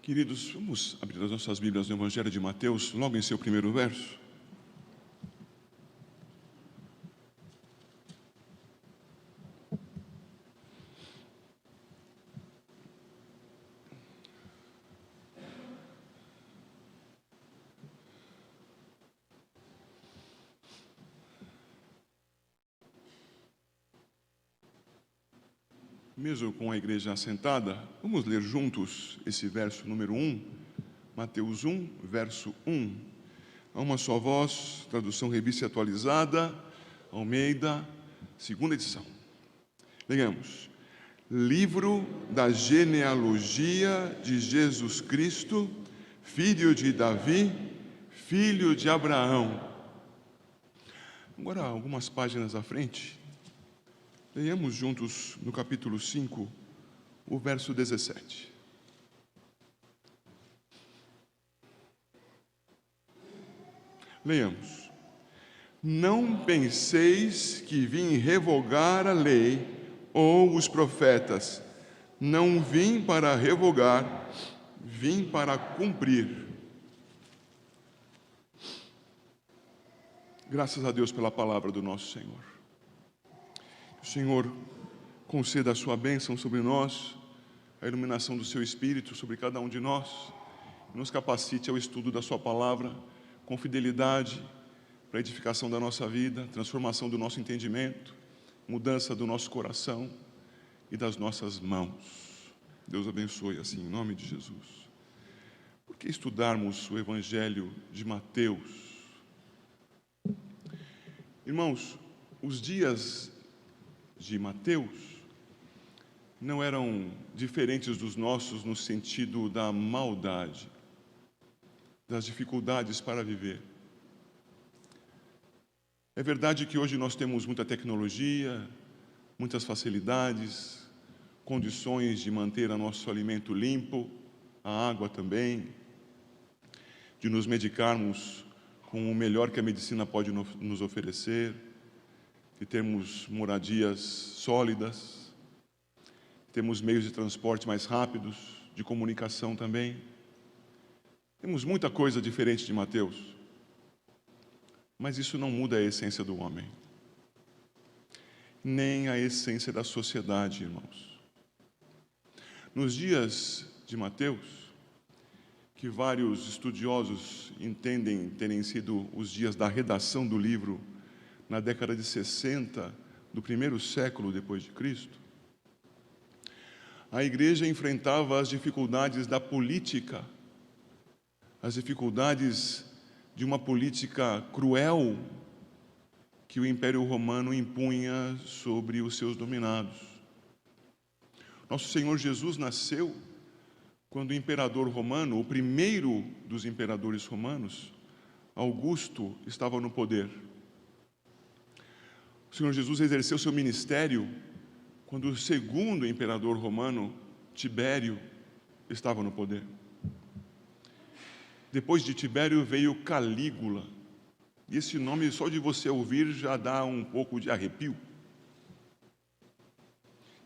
Queridos, vamos abrir as nossas Bíblias no Evangelho de Mateus, logo em seu primeiro verso. Mesmo com a igreja assentada, vamos ler juntos esse verso número 1, Mateus 1, verso 1. A uma só voz, tradução revista e atualizada, Almeida, segunda edição. Leamos. Livro da genealogia de Jesus Cristo, filho de Davi, filho de Abraão. Agora, algumas páginas à frente, leiamos juntos no capítulo 5, o verso 17. Leiamos. Não penseis que vim revogar a lei ou os profetas. Não vim para revogar, vim para cumprir. Graças a Deus pela palavra do nosso Senhor. O Senhor conceda a sua bênção sobre nós, a iluminação do seu Espírito sobre cada um de nós, e nos capacite ao estudo da sua palavra com fidelidade para a edificação da nossa vida, transformação do nosso entendimento, mudança do nosso coração e das nossas mãos. Deus abençoe assim, em nome de Jesus. Por que estudarmos o Evangelho de Mateus? Irmãos, os dias de Mateus não eram diferentes dos nossos no sentido da maldade, das dificuldades para viver. É verdade que hoje nós temos muita tecnologia, muitas facilidades, condições de manter o nosso alimento limpo, a água também, de nos medicarmos com o melhor que a medicina pode nos oferecer, de termos moradias sólidas, temos meios de transporte mais rápidos, de comunicação também. Temos muita coisa diferente de Mateus, mas isso não muda a essência do homem, nem a essência da sociedade, irmãos. Nos dias de Mateus, que vários estudiosos entendem terem sido os dias da redação do livro, na década de 60 do primeiro século depois de Cristo, a igreja enfrentava as dificuldades da política, as dificuldades de uma política cruel que o Império Romano impunha sobre os seus dominados. Nosso Senhor Jesus nasceu quando o imperador romano, o primeiro dos imperadores romanos, Augusto, estava no poder. O Senhor Jesus exerceu seu ministério quando o segundo imperador romano, Tibério, estava no poder. Depois de Tibério veio Calígula. E esse nome, só de você ouvir, já dá um pouco de arrepio.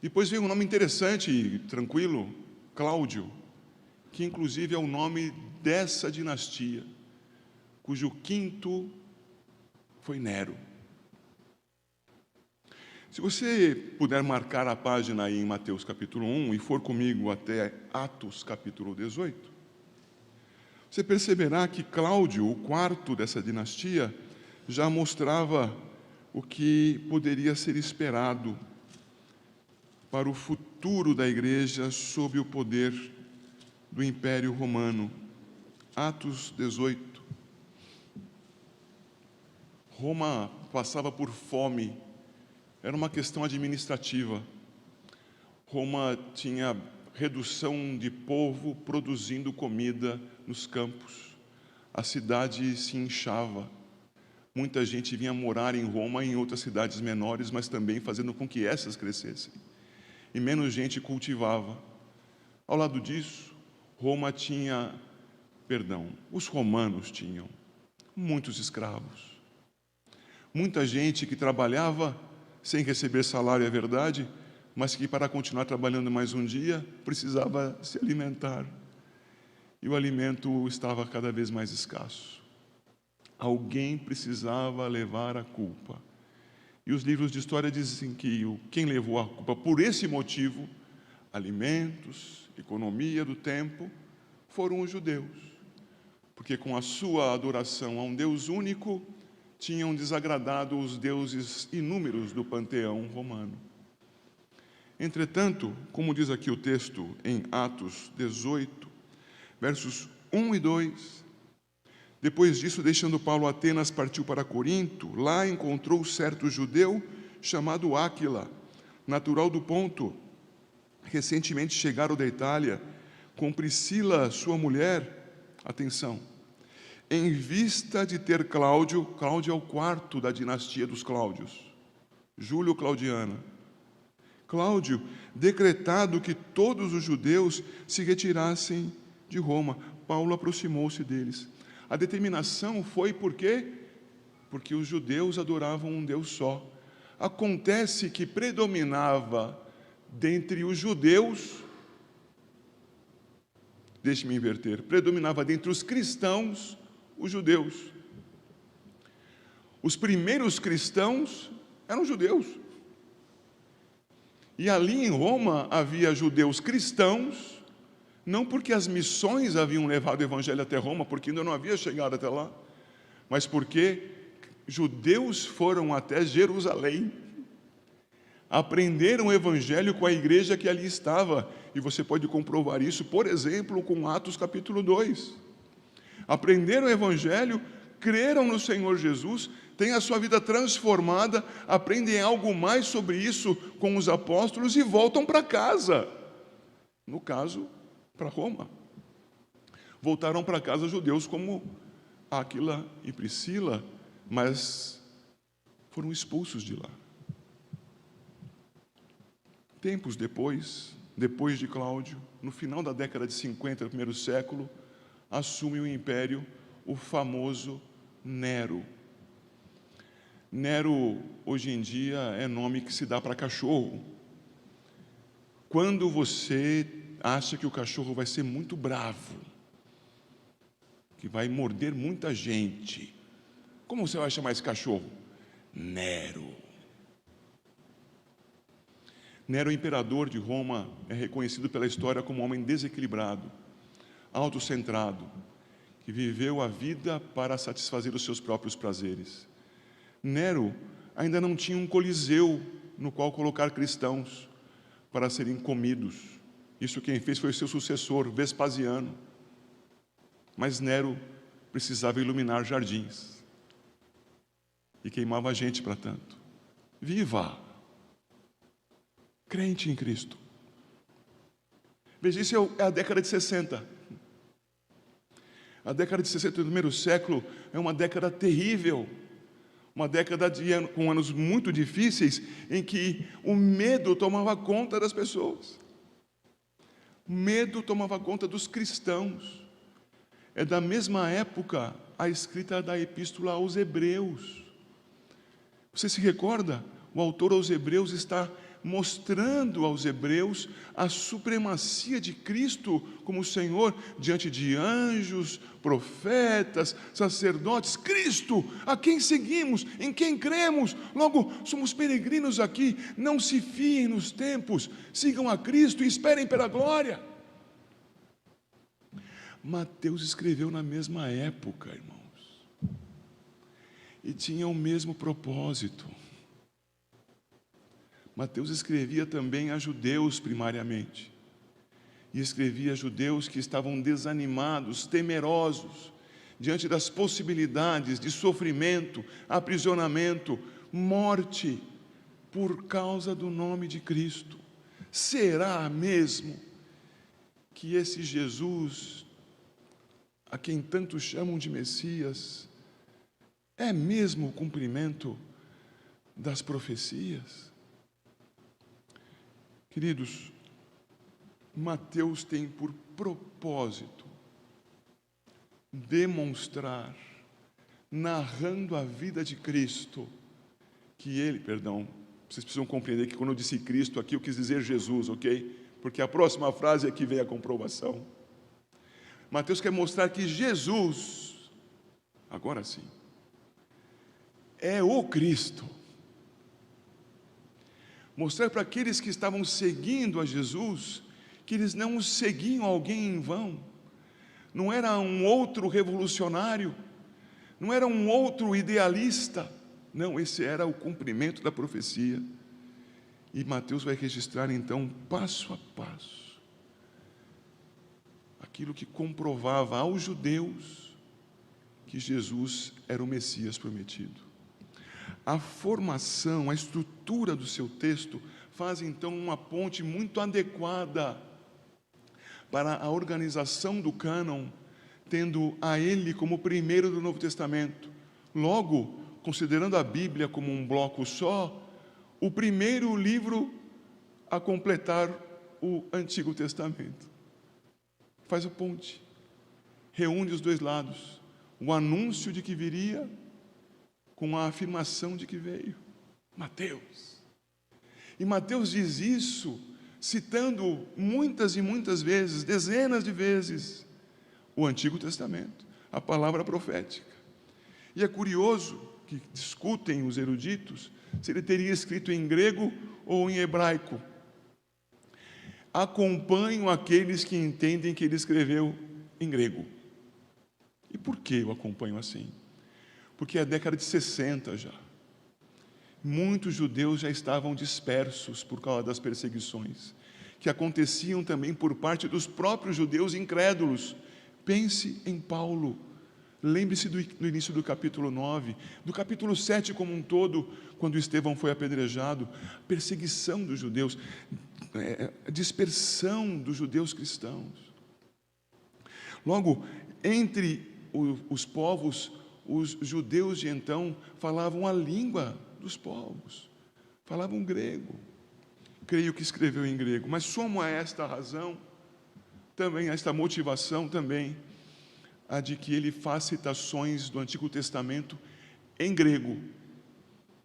Depois veio um nome interessante e tranquilo, Cláudio, que inclusive é o nome dessa dinastia, cujo quinto foi Nero. Se você puder marcar a página aí em Mateus capítulo 1 e for comigo até Atos capítulo 18, você perceberá que Cláudio, o quarto dessa dinastia, já mostrava o que poderia ser esperado para o futuro da igreja sob o poder do Império Romano. Atos 18. Roma passava por fome. Era uma questão administrativa. Roma tinha redução de povo produzindo comida nos campos. A cidade se inchava. Muita gente vinha morar em Roma e em outras cidades menores, mas também fazendo com que essas crescessem. E menos gente cultivava. Ao lado disso, os romanos tinham muitos escravos. Muita gente que trabalhava sem receber salário, é verdade, mas que para continuar trabalhando mais um dia, precisava se alimentar. e o alimento estava cada vez mais escasso. Alguém precisava levar a culpa. E os livros de história dizem que quem levou a culpa por esse motivo, alimentos, economia do tempo, foram os judeus. Porque com a sua adoração a um Deus único, tinham desagradado os deuses inúmeros do panteão romano. Entretanto, como diz aqui o texto em Atos 18, versos 1 e 2, depois disso, deixando Paulo Atenas, partiu para Corinto. Lá encontrou certo judeu chamado Áquila, natural do Ponto, recentemente chegado da Itália, com Priscila, sua mulher. Atenção, em vista de ter Cláudio é o quarto da dinastia dos Cláudios, Júlio Claudiana, Cláudio, decretado que todos os judeus se retirassem de Roma. Paulo aproximou-se deles. A determinação foi por quê? Porque os judeus adoravam um Deus só. Acontece que predominava dentre os judeus, deixe-me inverter, predominava dentre os cristãos, os judeus. Os primeiros cristãos eram judeus. E ali em Roma havia judeus cristãos, não porque as missões haviam levado o evangelho até Roma, porque ainda não havia chegado até lá, mas porque judeus foram até Jerusalém, aprenderam o evangelho com a igreja que ali estava, e você pode comprovar isso, por exemplo, com Atos capítulo 2. Aprenderam o evangelho, creram no Senhor Jesus, têm a sua vida transformada, aprendem algo mais sobre isso com os apóstolos e voltam para casa. No caso, para Roma. Voltaram para casa judeus como Áquila e Priscila, mas foram expulsos de lá. Tempos depois de Cláudio, no final da década de 50 do primeiro século, assume o império o famoso Nero. Nero, hoje em dia, é nome que se dá para cachorro. Quando você acha que o cachorro vai ser muito bravo, que vai morder muita gente, como você vai chamar esse cachorro? Nero. Nero, imperador de Roma, é reconhecido pela história como um homem desequilibrado, autocentrado, que viveu a vida para satisfazer os seus próprios prazeres. Nero ainda não tinha um coliseu no qual colocar cristãos para serem comidos. Isso quem fez foi o seu sucessor, Vespasiano. Mas Nero precisava iluminar jardins e queimava gente para tanto. Viva! Crente em Cristo. Veja, isso é a década de 60. A década de 60 do primeiro século é uma década terrível, uma década com anos muito difíceis, em que o medo tomava conta das pessoas. O medo tomava conta dos cristãos. É da mesma época a escrita da epístola aos Hebreus. Você se recorda? O autor aos Hebreus está mostrando aos hebreus a supremacia de Cristo como Senhor diante de anjos, profetas, sacerdotes. Cristo, a quem seguimos, em quem cremos, logo somos peregrinos aqui. Não se fiem nos tempos, sigam a Cristo e esperem pela glória. Mateus escreveu na mesma época, irmãos, e tinha o mesmo propósito. Mateus escrevia também a judeus primariamente, e escrevia a judeus que estavam desanimados, temerosos, diante das possibilidades de sofrimento, aprisionamento, morte, por causa do nome de Cristo. Será mesmo que esse Jesus, a quem tantos chamam de Messias, é mesmo o cumprimento das profecias? Queridos, Mateus tem por propósito demonstrar, narrando a vida de Cristo, que ele, vocês precisam compreender que quando eu disse Cristo aqui, eu quis dizer Jesus, ok? Porque a próxima frase é que vem a comprovação. Mateus quer mostrar que Jesus, agora sim, é o Cristo. Mostrar para aqueles que estavam seguindo a Jesus, que eles não seguiam alguém em vão. Não era um outro revolucionário, não era um outro idealista. Não, esse era o cumprimento da profecia. E Mateus vai registrar então, passo a passo, aquilo que comprovava aos judeus que Jesus era o Messias prometido. A formação, a estrutura do seu texto faz então uma ponte muito adequada para a organização do cânon, tendo a ele como primeiro do Novo Testamento. Logo, considerando a Bíblia como um bloco só, o primeiro livro a completar o Antigo Testamento. Faz a ponte, reúne os dois lados, o anúncio de que viria com a afirmação de que veio. Mateus. E Mateus diz isso citando muitas e muitas vezes, dezenas de vezes, o Antigo Testamento, a palavra profética. E é curioso que discutem os eruditos se ele teria escrito em grego ou em hebraico. Acompanho aqueles que entendem que ele escreveu em grego. E por que eu acompanho assim? Porque é a década de 60 já. Muitos judeus já estavam dispersos por causa das perseguições, que aconteciam também por parte dos próprios judeus incrédulos. Pense em Paulo. Lembre-se do início do capítulo 9, do capítulo 7 como um todo, quando Estevão foi apedrejado, perseguição dos judeus, dispersão dos judeus cristãos. Logo, entre os povos, os judeus de então falavam a língua dos povos, falavam grego. Creio que escreveu em grego, mas somo a esta razão, também a esta motivação também, a de que ele faz citações do Antigo Testamento em grego,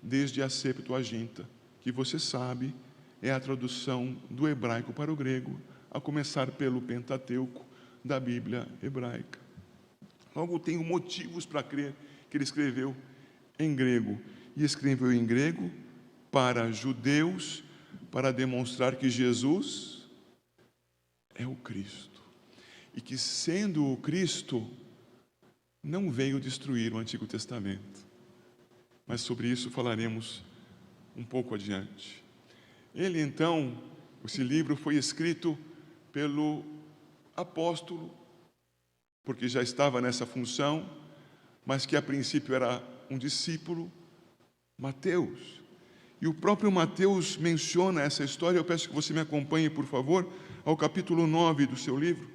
desde a Septuaginta, que você sabe é a tradução do hebraico para o grego, a começar pelo Pentateuco da Bíblia hebraica. Logo, tenho motivos para crer que ele escreveu em grego, e escreveu em grego para judeus, para demonstrar que Jesus é o Cristo. E que, sendo o Cristo, não veio destruir o Antigo Testamento. Mas sobre isso falaremos um pouco adiante. Ele, então, esse livro foi escrito pelo apóstolo, porque já estava nessa função, mas que a princípio era um discípulo, Mateus. E o próprio Mateus menciona essa história. Eu peço que você me acompanhe, por favor, ao capítulo 9 do seu livro.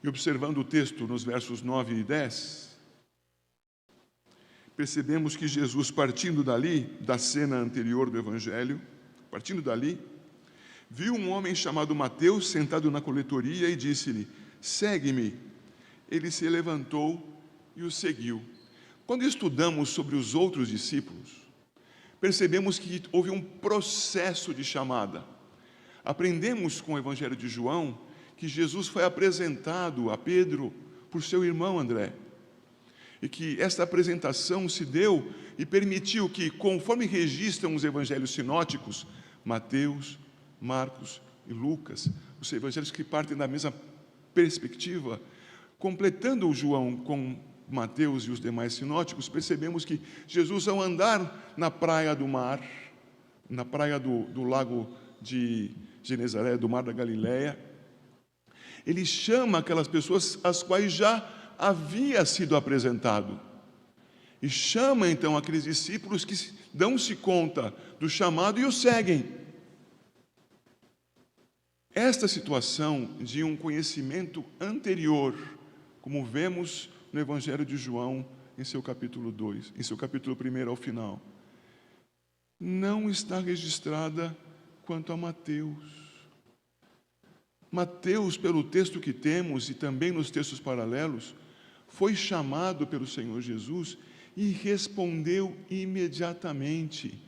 E observando o texto nos versos 9 e 10, percebemos que Jesus, partindo dali, da cena anterior do Evangelho, partindo dali, viu um homem chamado Mateus sentado na coletoria e disse-lhe: segue-me. Ele se levantou e o seguiu. Quando estudamos sobre os outros discípulos, percebemos que houve um processo de chamada. Aprendemos com o Evangelho de João que Jesus foi apresentado a Pedro por seu irmão André. E que esta apresentação se deu e permitiu que, conforme registram os evangelhos sinóticos, Mateus, Marcos e Lucas, os evangelhos que partem da mesma perspectiva, completando o João com Mateus e os demais sinóticos, percebemos que Jesus, ao andar na praia do mar, na praia do lago de Genezaré, do mar da Galileia, ele chama aquelas pessoas às quais já havia sido apresentado. E chama então aqueles discípulos que dão-se conta do chamado e o seguem. Esta situação de um conhecimento anterior, como vemos no Evangelho de João, em seu capítulo 2, em seu capítulo 1 ao final, não está registrada quanto a Mateus. Mateus, pelo texto que temos e também nos textos paralelos, foi chamado pelo Senhor Jesus e respondeu imediatamente: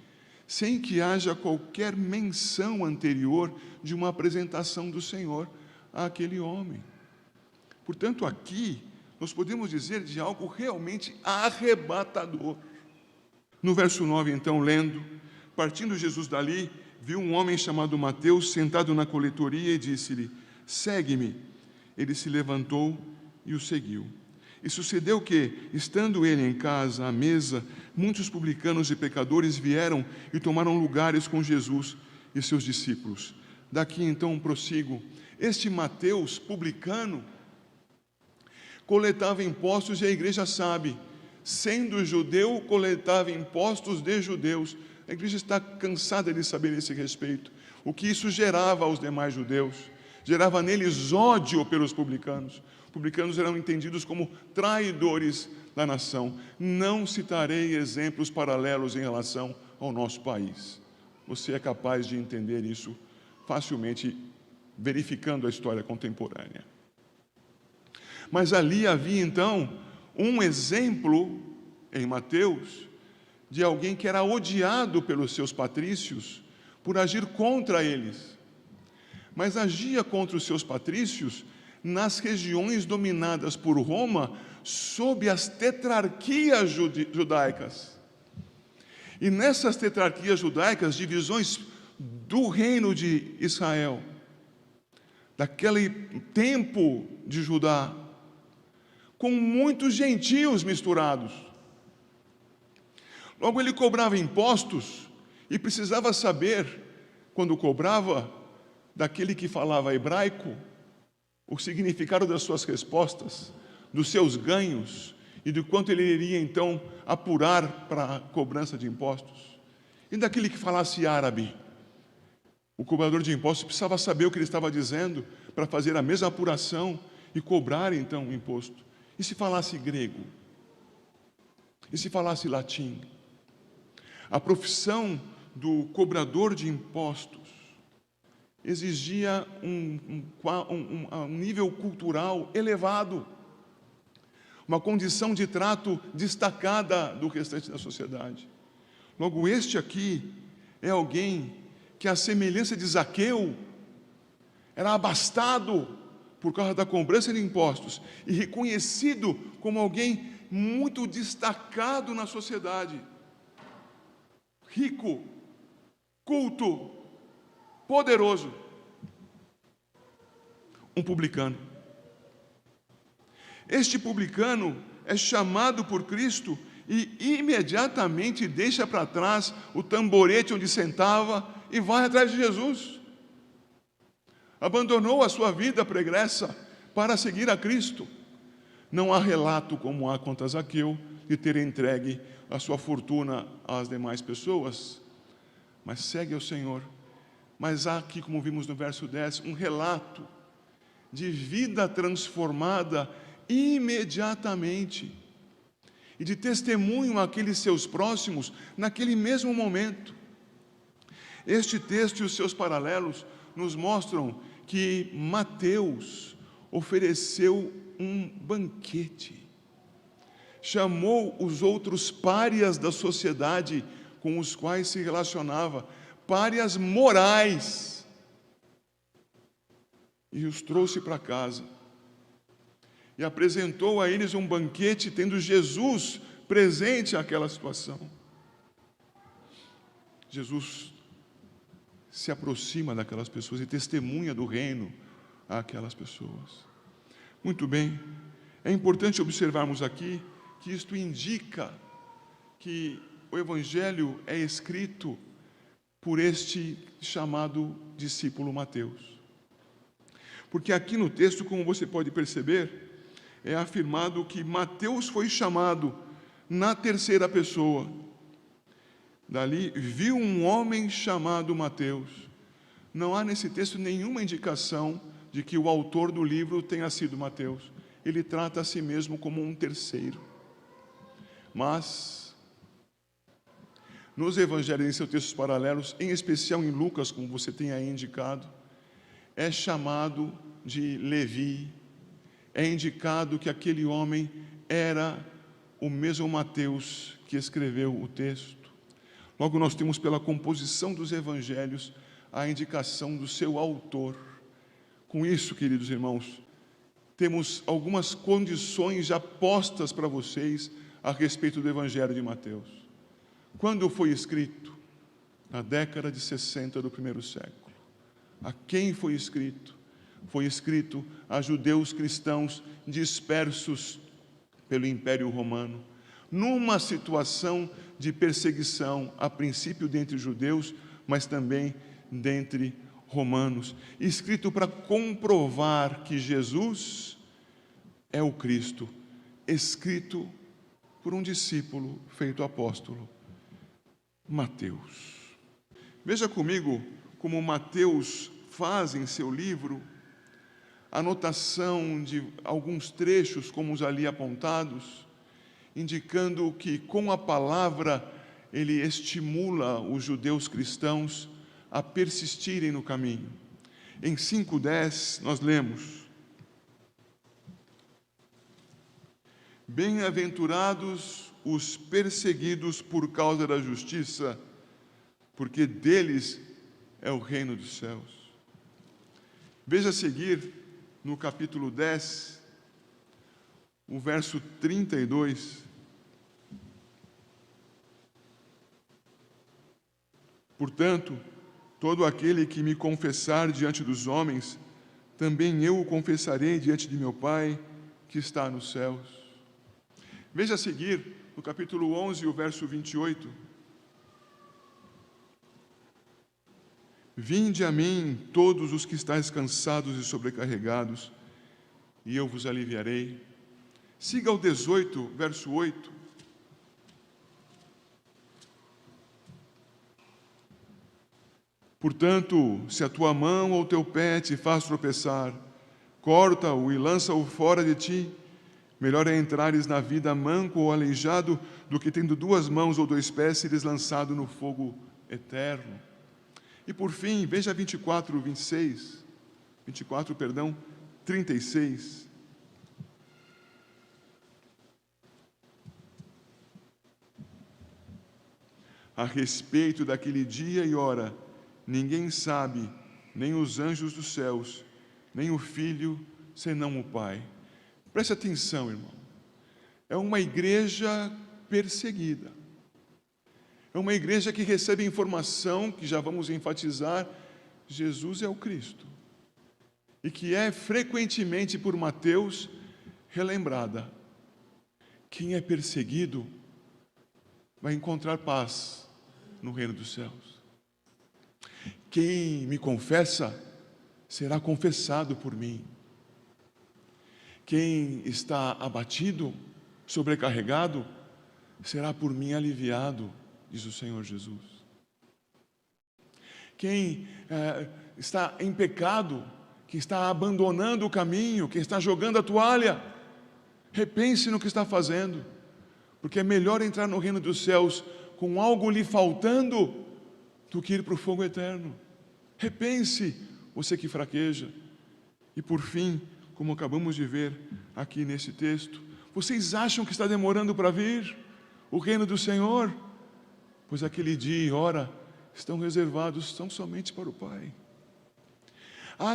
sem que haja qualquer menção anterior de uma apresentação do Senhor àquele homem. Portanto, aqui nós podemos dizer de algo realmente arrebatador. No verso 9, então, lendo: partindo Jesus dali, viu um homem chamado Mateus sentado na coletoria e disse-lhe: segue-me. Ele se levantou e o seguiu. E sucedeu que, estando ele em casa, à mesa, muitos publicanos e pecadores vieram e tomaram lugares com Jesus e seus discípulos. Daqui então prossigo. Este Mateus, publicano, coletava impostos, e a igreja sabe, sendo judeu, coletava impostos de judeus. A igreja está cansada de saber esse respeito. O que isso gerava aos demais judeus? Gerava neles ódio pelos publicanos. Publicanos eram entendidos como traidores da nação. Não citarei exemplos paralelos em relação ao nosso país. Você é capaz de entender isso facilmente verificando a história contemporânea. Mas ali havia então um exemplo em Mateus de alguém que era odiado pelos seus patrícios por agir contra eles. Mas agia contra os seus patrícios nas regiões dominadas por Roma, sob as tetrarquias judaicas. E nessas tetrarquias judaicas, divisões do reino de Israel, daquele tempo de Judá, com muitos gentios misturados. Logo, ele cobrava impostos e precisava saber, quando cobrava, daquele que falava hebraico, o significado das suas respostas, dos seus ganhos e do quanto ele iria então apurar para a cobrança de impostos. E daquele que falasse árabe, o cobrador de impostos precisava saber o que ele estava dizendo para fazer a mesma apuração e cobrar então o imposto. E se falasse grego? E se falasse latim? A profissão do cobrador de impostos exigia um nível cultural elevado, uma condição de trato destacada do restante da sociedade. Logo, este aqui é alguém que, à semelhança de Zaqueu, era abastado por causa da cobrança de impostos e reconhecido como alguém muito destacado na sociedade, rico, culto, poderoso. Um publicano. Este publicano é chamado por Cristo e imediatamente deixa para trás o tamborete onde sentava e vai atrás de Jesus. Abandonou a sua vida pregressa para seguir a Cristo. Não há relato, como há contra Zaqueu, de ter entregue a sua fortuna às demais pessoas, mas segue ao Senhor. Mas há aqui, como vimos no verso 10, um relato de vida transformada imediatamente e de testemunho àqueles seus próximos naquele mesmo momento. Este texto e os seus paralelos nos mostram que Mateus ofereceu um banquete, chamou os outros párias da sociedade com os quais se relacionava, párias morais, e os trouxe para casa e apresentou a eles um banquete, tendo Jesus presente àquela situação. Jesus se aproxima daquelas pessoas e testemunha do reino àquelas pessoas. Muito bem, é importante observarmos aqui que isto indica que o Evangelho é escrito por este chamado discípulo Mateus. Porque aqui no texto, como você pode perceber, é afirmado que Mateus foi chamado na terceira pessoa. Dali, viu um homem chamado Mateus. Não há nesse texto nenhuma indicação de que o autor do livro tenha sido Mateus. Ele trata a si mesmo como um terceiro. Mas, nos evangelhos, em seus textos paralelos, em especial em Lucas, como você tem aí indicado, é chamado de Levi. É indicado que aquele homem era o mesmo Mateus que escreveu o texto. Logo, nós temos pela composição dos evangelhos a indicação do seu autor. Com isso, queridos irmãos, temos algumas condições já postas para vocês a respeito do evangelho de Mateus. Quando foi escrito? Na década de 60 do primeiro século. A quem foi escrito? Foi escrito a judeus cristãos dispersos pelo Império Romano, numa situação de perseguição, a princípio dentre judeus, mas também dentre romanos, escrito para comprovar que Jesus é o Cristo, escrito por um discípulo feito apóstolo, Mateus. Veja comigo como Mateus faz em seu livro a anotação de alguns trechos, como os ali apontados, indicando que com a palavra ele estimula os judeus cristãos a persistirem no caminho. Em 5:10 nós lemos: Bem-aventurados os perseguidos por causa da justiça, porque deles é o reino dos céus. Veja a seguir, no capítulo 10, o verso 32. Portanto, todo aquele que me confessar diante dos homens, também eu o confessarei diante de meu Pai, que está nos céus. Veja a seguir, no capítulo 11, o verso 28. Vinde a mim, todos os que estáis cansados e sobrecarregados, e eu vos aliviarei. Siga o 18, verso 8. Portanto, se a tua mão ou teu pé te faz tropeçar, corta-o e lança-o fora de ti. Melhor é entrares na vida manco ou aleijado, do que tendo 2 mãos ou 2 pés, seres lançado no fogo eterno. E por fim, veja 36. A respeito daquele dia e hora, ninguém sabe, nem os anjos dos céus, nem o Filho, senão o Pai. Preste atenção, irmão. É uma igreja perseguida. É uma igreja que recebe informação, que já vamos enfatizar, Jesus é o Cristo. E que é frequentemente por Mateus relembrada. Quem é perseguido vai encontrar paz no reino dos céus. Quem me confessa será confessado por mim. Quem está abatido, sobrecarregado, será por mim aliviado, diz o Senhor Jesus. Quem está em pecado, quem está abandonando o caminho, quem está jogando a toalha, repense no que está fazendo, porque é melhor entrar no reino dos céus com algo lhe faltando do que ir para o fogo eterno. Repense, você que fraqueja. E por fim, como acabamos de ver aqui nesse texto, vocês acham que está demorando para vir o reino do Senhor? Pois aquele dia e hora estão reservados tão somente para o Pai.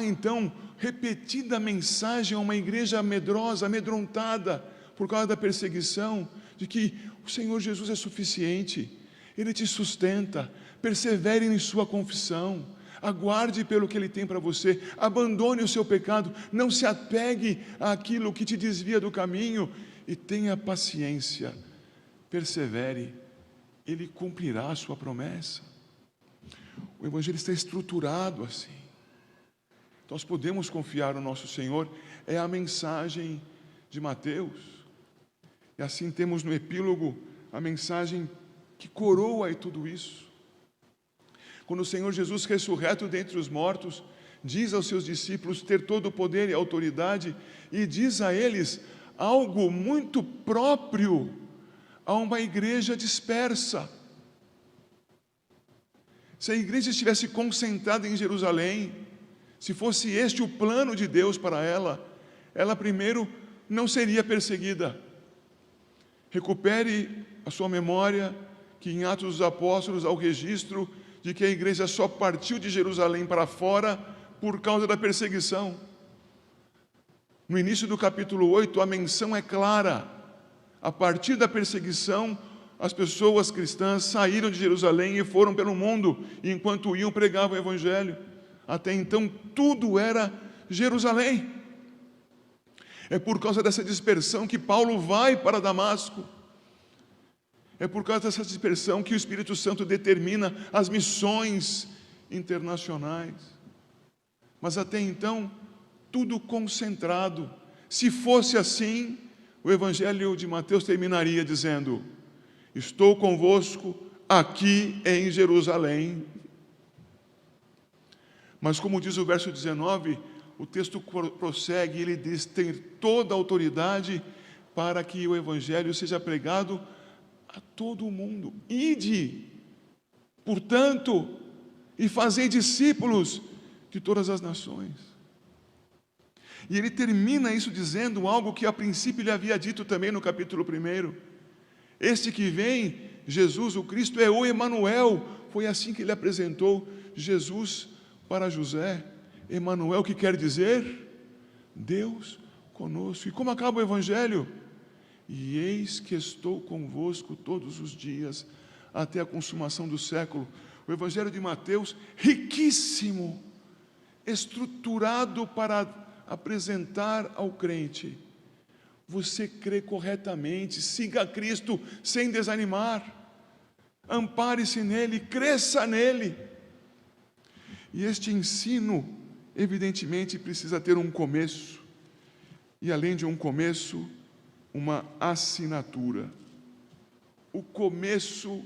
Então, repetida a mensagem a uma igreja medrosa, amedrontada, por causa da perseguição, de que o Senhor Jesus é suficiente, Ele te sustenta, persevere em sua confissão, aguarde pelo que Ele tem para você, abandone o seu pecado, não se apegue àquilo que te desvia do caminho e tenha paciência, persevere, Ele cumprirá a sua promessa. O Evangelho está estruturado assim. Nós podemos confiar no nosso Senhor, é a mensagem de Mateus. E assim temos no epílogo a mensagem que coroa tudo isso. Quando o Senhor Jesus, ressurreto dentre os mortos, diz aos seus discípulos ter todo o poder e autoridade, e diz a eles algo muito próprio a uma igreja dispersa. Se a igreja estivesse concentrada em Jerusalém, se fosse este o plano de Deus para ela, ela primeiro não seria perseguida. Recupere a sua memória que em Atos dos Apóstolos há o registro de que a igreja só partiu de Jerusalém para fora por causa da perseguição. No início do capítulo 8, a menção é clara. A partir da perseguição, as pessoas cristãs saíram de Jerusalém e foram pelo mundo, e enquanto iam, pregavam o Evangelho. Até então, tudo era Jerusalém. É por causa dessa dispersão que Paulo vai para Damasco. É por causa dessa dispersão que o Espírito Santo determina as missões internacionais. Mas até então, tudo concentrado. Se fosse assim, o Evangelho de Mateus terminaria dizendo: estou convosco aqui em Jerusalém. Mas como diz o verso 19, o texto prossegue, ele diz: tem toda a autoridade para que o Evangelho seja pregado a todo o mundo. Ide, portanto, e fazei discípulos de todas as nações. E ele termina isso dizendo algo que a princípio ele havia dito também no capítulo 1. Este que vem, Jesus o Cristo, é o Emanuel. Foi assim que ele apresentou Jesus para José. Emanuel, que quer dizer Deus conosco. E como acaba o Evangelho? E eis que estou convosco todos os dias, até a consumação do século. O Evangelho de Mateus, riquíssimo, estruturado para apresentar ao crente: você crê corretamente, siga a Cristo sem desanimar, ampare-se nele, cresça nele. E este ensino, evidentemente, precisa ter um começo, e além de um começo, uma assinatura. O começo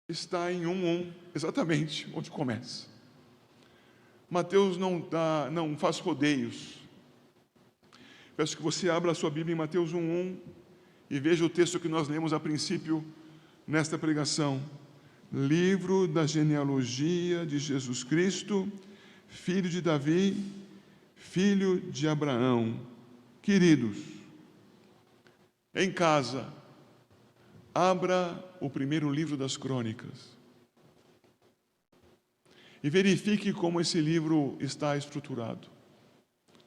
está em 1:1, exatamente onde começa. Mateus não faz rodeios. Peço que você abra a sua Bíblia em Mateus 1:1 e veja o texto que nós lemos a princípio nesta pregação. Livro da genealogia de Jesus Cristo, filho de Davi, filho de Abraão. Queridos, em casa, abra o primeiro livro das Crônicas e verifique como esse livro está estruturado,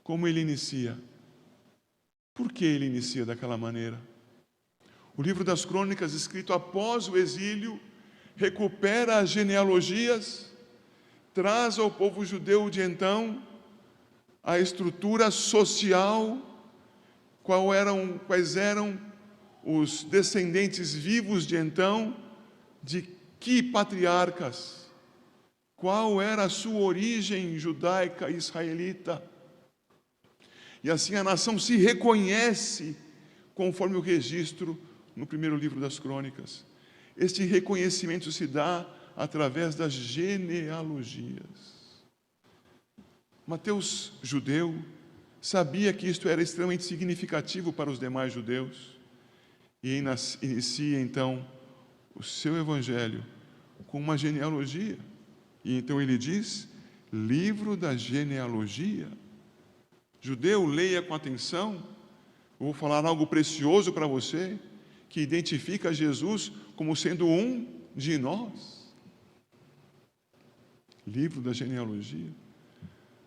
como ele inicia. Por que ele inicia daquela maneira? O livro das Crônicas, escrito após o exílio, recupera as genealogias, traz ao povo judeu de então a estrutura social, quais eram os descendentes vivos de então, de que patriarcas, qual era a sua origem judaica e israelita. E assim a nação se reconhece conforme o registro no primeiro livro das Crônicas. Este reconhecimento se dá através das genealogias. Mateus, judeu, sabia que isto era extremamente significativo para os demais judeus e inicia então o seu evangelho com uma genealogia. E então ele diz: livro da genealogia. Judeu, leia com atenção. Eu vou falar algo precioso para você, que identifica Jesus como sendo um de nós. Livro da genealogia.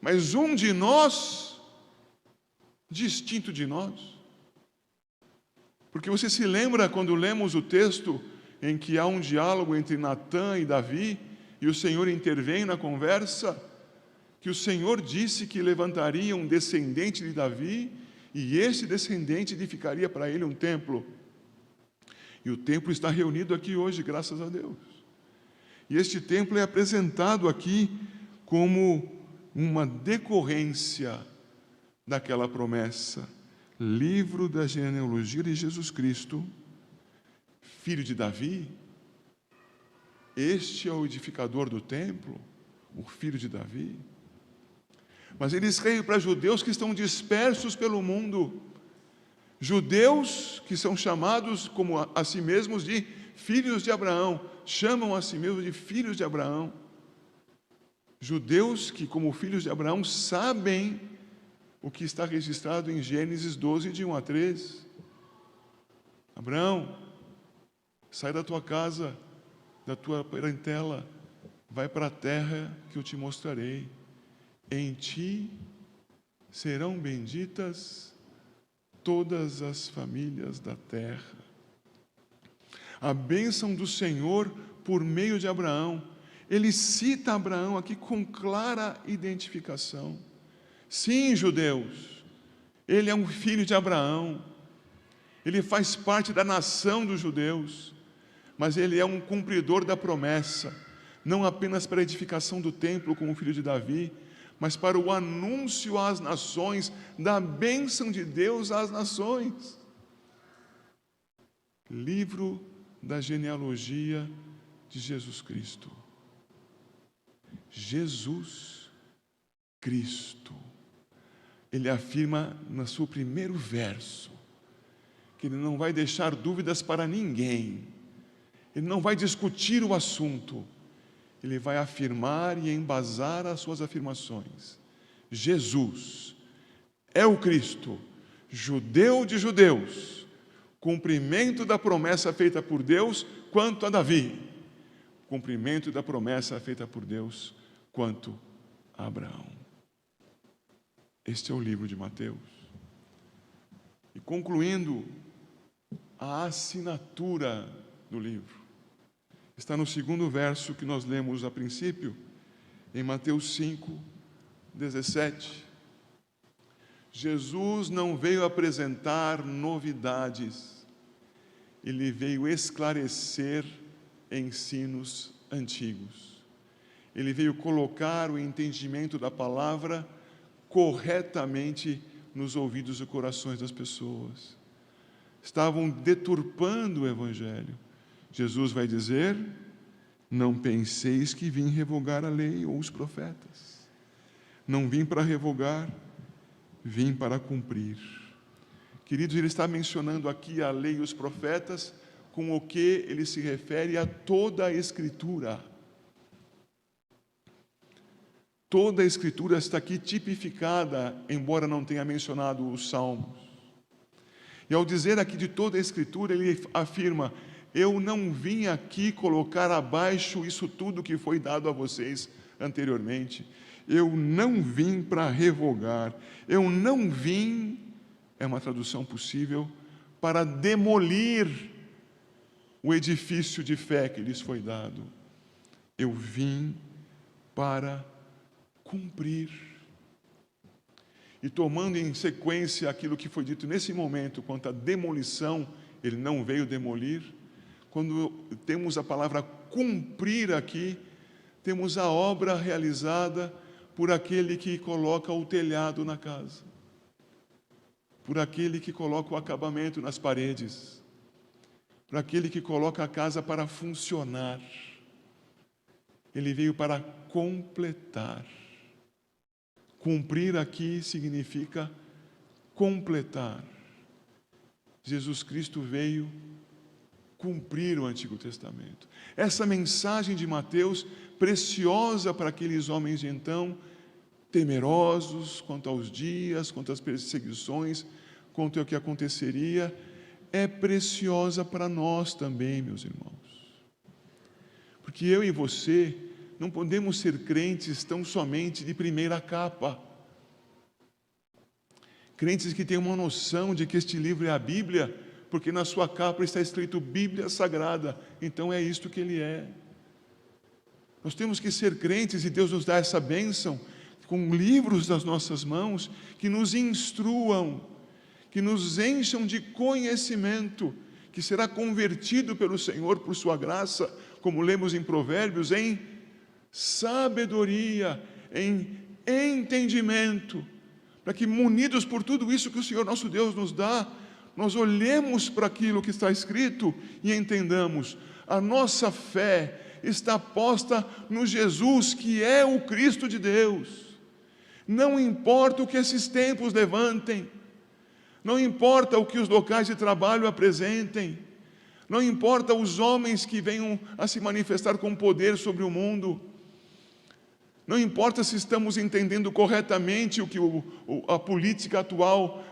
Mas um de nós, distinto de nós. Porque você se lembra quando lemos o texto em que há um diálogo entre Natã e Davi, e o Senhor intervém na conversa, que o Senhor disse que levantaria um descendente de Davi, e esse descendente edificaria para ele um templo. E o templo está reunido aqui hoje, graças a Deus. E este templo é apresentado aqui como uma decorrência daquela promessa. Livro da genealogia de Jesus Cristo, filho de Davi. Este é o edificador do templo, o filho de Davi. Mas ele escreve para judeus que estão dispersos pelo mundo. Judeus que são chamados como a si mesmos de filhos de Abraão, chamam a si mesmos de filhos de Abraão. Judeus que, como filhos de Abraão, sabem o que está registrado em Gênesis 12, de 1 a 3. Abraão, Sai da tua casa, da tua parentela, vai para a terra que eu te mostrarei. Em ti serão benditas todas as famílias da terra. A bênção do Senhor por meio de Abraão. Ele cita Abraão aqui com clara identificação. Sim, judeus, ele é um filho de Abraão. Ele faz parte da nação dos judeus, mas ele é um cumpridor da promessa, não apenas para a edificação do templo como filho de Davi, mas para o anúncio às nações da bênção de Deus às nações. Livro da genealogia de Jesus Cristo. Jesus Cristo. Ele afirma no seu primeiro verso que ele não vai deixar dúvidas para ninguém. Ele não vai discutir o assunto. Ele vai afirmar e embasar as suas afirmações. Jesus é o Cristo, judeu de judeus, cumprimento da promessa feita por Deus quanto a Davi, cumprimento da promessa feita por Deus quanto a Abraão. Este é o livro de Mateus. E concluindo, a assinatura do livro está no segundo verso que nós lemos a princípio, em Mateus 5, 17. Jesus não veio apresentar novidades, ele veio esclarecer ensinos antigos. Ele veio colocar o entendimento da palavra corretamente nos ouvidos e corações das pessoas. Estavam deturpando o Evangelho. Jesus vai dizer: não penseis que vim revogar a lei ou os profetas. Não vim para revogar, vim para cumprir. Queridos, ele está mencionando aqui a lei e os profetas, com o que ele se refere a toda a Escritura. Toda a Escritura está aqui tipificada, embora não tenha mencionado os Salmos. E ao dizer aqui de toda a Escritura, ele afirma: eu não vim aqui colocar abaixo isso tudo que foi dado a vocês anteriormente. Eu não vim para revogar. Eu não vim, é uma tradução possível, para demolir o edifício de fé que lhes foi dado. Eu vim para cumprir. E tomando em sequência aquilo que foi dito nesse momento quanto à demolição, ele não veio demolir. Quando temos a palavra cumprir aqui, temos a obra realizada por aquele que coloca o telhado na casa, por aquele que coloca o acabamento nas paredes, por aquele que coloca a casa para funcionar. Ele veio para completar. Cumprir aqui significa completar. Jesus Cristo veio cumprir o Antigo Testamento. Essa mensagem de Mateus, preciosa para aqueles homens de então, temerosos quanto aos dias, quanto às perseguições, quanto ao que aconteceria, é preciosa para nós também, meus irmãos. Porque eu e você não podemos ser crentes tão somente de primeira capa. Crentes que têm uma noção de que este livro é a Bíblia, porque na sua capa está escrito Bíblia Sagrada, então é isto que ele é. Nós temos que ser crentes, e Deus nos dá essa bênção, com livros nas nossas mãos, que nos instruam, que nos encham de conhecimento, que será convertido pelo Senhor por sua graça, como lemos em Provérbios, em sabedoria, em entendimento, para que, munidos por tudo isso que o Senhor nosso Deus nos dá, nós olhemos para aquilo que está escrito e entendamos: a nossa fé está posta no Jesus, que é o Cristo de Deus. Não importa o que esses tempos levantem, não importa o que os locais de trabalho apresentem, não importa os homens que venham a se manifestar com poder sobre o mundo, não importa se estamos entendendo corretamente o que a política atual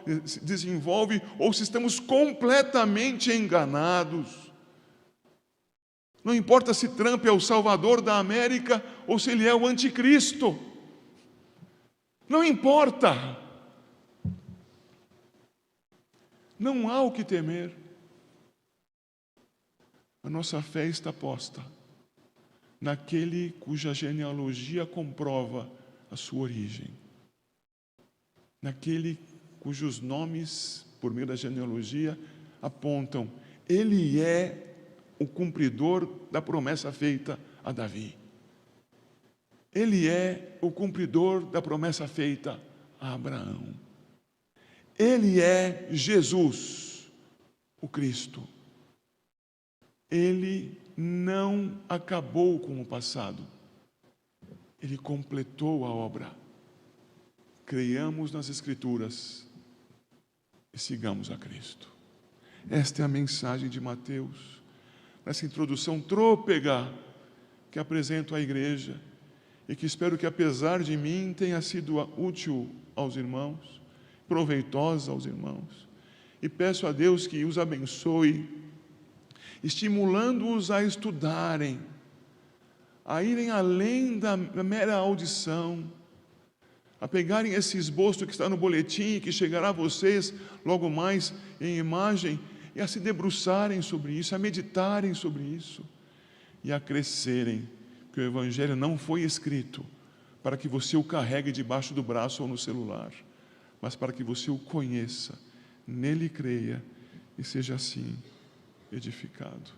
desenvolve, ou se estamos completamente enganados. Não importa se Trump é o salvador da América ou se ele é o anticristo. Não importa. Não há o que temer. A nossa fé está posta naquele cuja genealogia comprova a sua origem. Naquele cujos nomes, por meio da genealogia, apontam. Ele é o cumpridor da promessa feita a Davi. Ele é o cumpridor da promessa feita a Abraão. Ele é Jesus, o Cristo. Ele não acabou com o passado. Ele completou a obra. Creiamos nas Escrituras e sigamos a Cristo. Esta é a mensagem de Mateus, nessa introdução trôpega que apresento à igreja e que espero que, apesar de mim, tenha sido útil aos irmãos, proveitosa aos irmãos. E peço a Deus que os abençoe, estimulando-os a estudarem, a irem além da mera audição, a pegarem esse esboço que está no boletim, que chegará a vocês logo mais em imagem, e a se debruçarem sobre isso, a meditarem sobre isso, e a crescerem, porque o Evangelho não foi escrito para que você o carregue debaixo do braço ou no celular, mas para que você o conheça, nele creia e seja assim edificado.